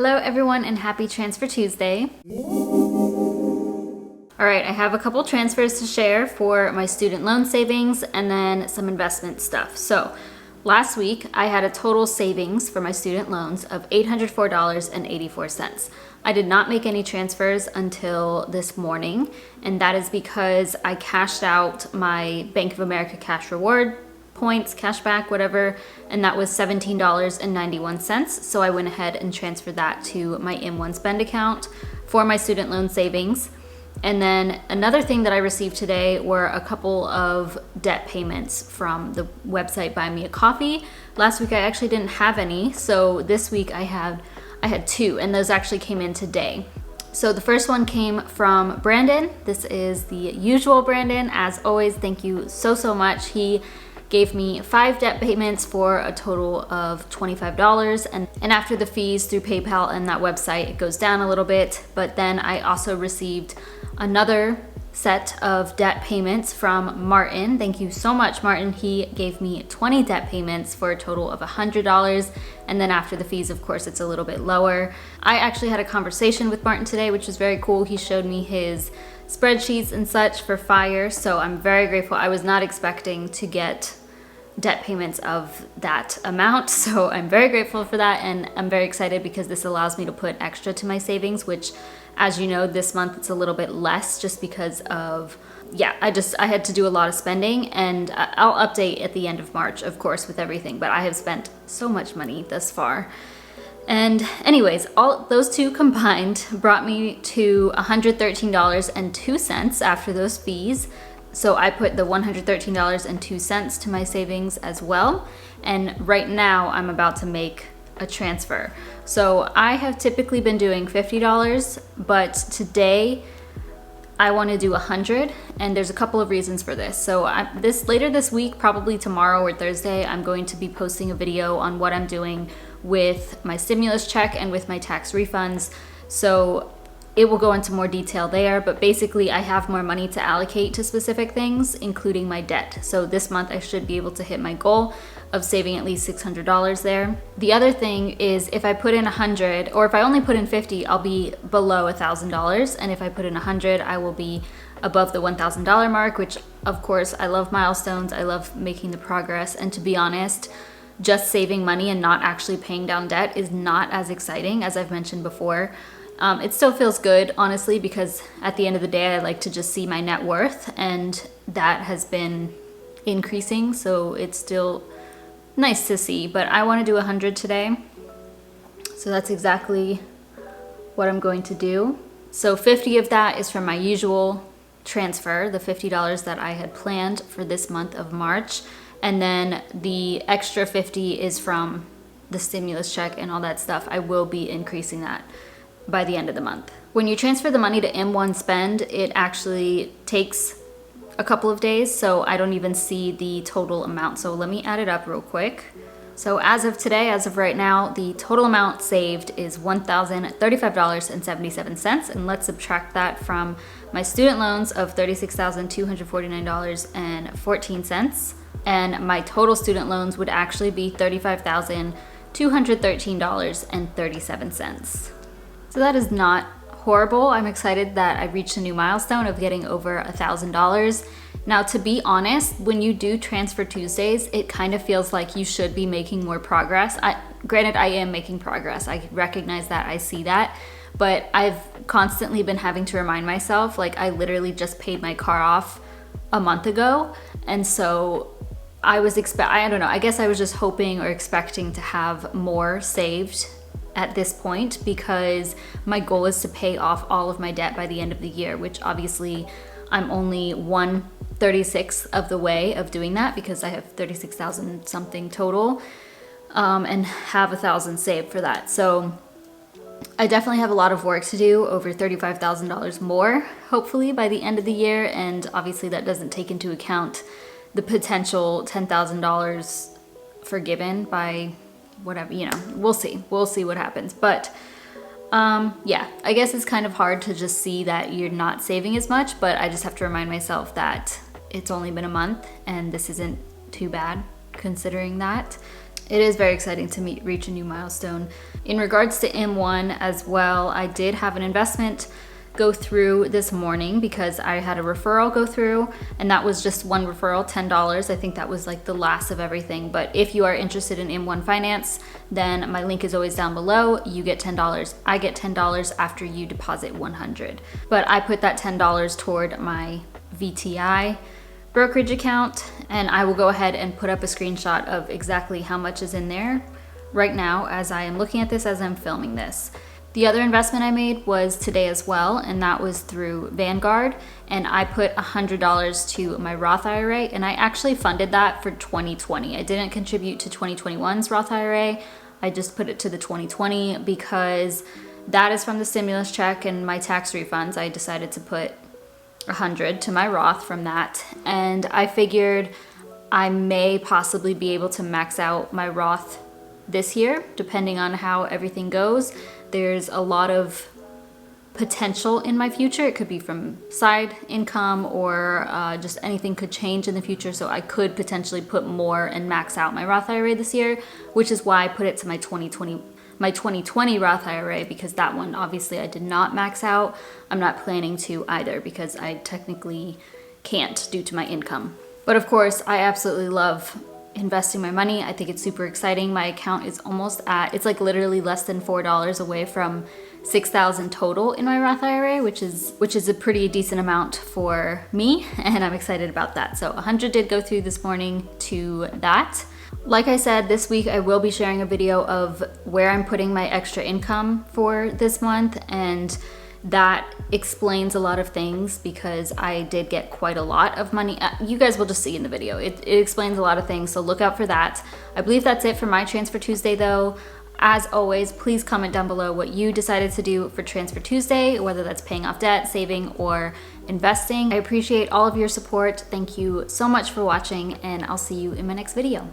Hello everyone and happy Transfer Tuesday. Alright, I have a couple transfers to share for my student loan savings and then some investment stuff. So last week I had a total savings for my student loans of $804.84. I did not make any transfers until this morning, and that is because I cashed out my Bank of America cash reward points, cash back, whatever, and that was $17.91. So I went ahead and transferred that to my M1 spend account for my student loan savings. And then another thing that I received today were a couple of debt payments from the website Buy Me a Coffee. Last week I actually didn't have any, so this week I had two, and those actually came in today. So the first one came from Brandon. This is the usual Brandon. As always, thank you so much. He gave me 5 debt payments for a total of $25, and after the fees through PayPal and that website, it goes down a little bit. But then I also received another set of debt payments from Martin. Thank you so much, Martin. He gave me 20 debt payments for a total of $100, and then after the fees, of course, it's a little bit lower. I actually had a conversation with Martin today, which was very cool. He showed me his spreadsheets and such for FIRE, so I'm very grateful. I was not expecting to get debt payments of that amount, so I'm very grateful for that, and I'm very excited because this allows me to put extra to my savings, which, as you know, this month it's a little bit less just because of, I had to do a lot of spending, and I'll update at the end of March, of course, with everything, but I have spent so much money thus far. And anyways, all those two combined brought me to $113.02 after those fees. So I put the $113.02 to my savings as well. And right now I'm about to make a transfer. So I have typically been doing $50, but today I want to do $100, and there's a couple of reasons for this. So later this week, probably tomorrow or Thursday, I'm going to be posting a video on what I'm doing with my stimulus check and with my tax refunds. So it will go into more detail there, but basically I have more money to allocate to specific things, including my debt. So this month I should be able to hit my goal of saving at least $600 there. The other thing is if I put in 100, or if I only put in 50, I'll be below $1,000. And if I put in 100, I will be above the $1,000 mark, which of course I love milestones. I love making the progress. And to be honest, just saving money and not actually paying down debt is not as exciting, as I've mentioned before. It still feels good, honestly, because at the end of the day, I like to just see my net worth, and that has been increasing, so it's still nice to see. But I want to do 100 today, so that's exactly what I'm going to do. So 50 of that is from my usual transfer, the $50 that I had planned for this month of March, and then the extra 50 is from the stimulus check and all that stuff. I will be increasing that by the end of the month. When you transfer the money to M1 spend, it actually takes a couple of days, so I don't even see the total amount. So let me add it up real quick. So as of today, as of right now, the total amount saved is $1,035.77, and let's subtract that from my student loans of $36,249.14, and my total student loans would actually be $35,213.37. So that is not horrible. I'm excited that I reached a new milestone of getting over $1,000. Now, to be honest, when you do Transfer Tuesdays, it kind of feels like you should be making more progress. Granted, I am making progress. I recognize that, I see that, but I've constantly been having to remind myself, like I literally just paid my car off a month ago. And so I don't know, I guess I was just hoping or expecting to have more saved at this point, because my goal is to pay off all of my debt by the end of the year, which obviously I'm only 1/36 of the way of doing that, because I have 36,000 something total, and have 1,000 saved for that. So I definitely have a lot of work to do, over $35,000 more, hopefully by the end of the year. And obviously that doesn't take into account the potential $10,000 forgiven by whatever, we'll see what happens. But I guess it's kind of hard to just see that you're not saving as much, but I just have to remind myself that it's only been a month and this isn't too bad considering that. It is very exciting to reach a new milestone. In regards to M1 as well, I did have an investment go through this morning because I had a referral go through, and that was just one referral, $10. I think that was like the last of everything. But if you are interested in M1 finance, then my link is always down below. You get $10. I get $10 after you deposit $100. But I put that $10 toward my VTI brokerage account, and I will go ahead and put up a screenshot of exactly how much is in there right now as I am looking at this, as I'm filming this. The other investment I made was today as well, and that was through Vanguard, and I put $100 to my Roth IRA, and I actually funded that for 2020. I didn't contribute to 2021's Roth IRA. I just put it to the 2020 because that is from the stimulus check and my tax refunds. I decided to put $100 to my Roth from that, and I figured I may possibly be able to max out my Roth this year, depending on how everything goes. There's a lot of potential in my future. It could be from side income or just anything could change in the future. So I could potentially put more and max out my Roth IRA this year, which is why I put it to my 2020 Roth IRA, because that one obviously I did not max out. I'm not planning to either because I technically can't due to my income. But of course, I absolutely love investing my money. I think it's super exciting. My account is almost at, it's like literally less than $4 away from $6,000 total in my Roth IRA, which is a pretty decent amount for me, and I'm excited about that. So 100 did go through this morning to that. Like I said, this week I will be sharing a video of where I'm putting my extra income for this month, and that explains a lot of things because I did get quite a lot of money. You guys will just see in the video. It explains a lot of things, so look out for that. I believe that's it for my Transfer Tuesday though. As always, please comment down below what you decided to do for Transfer Tuesday, whether that's paying off debt, saving, or investing. I appreciate all of your support. Thank you so much for watching, and I'll see you in my next video.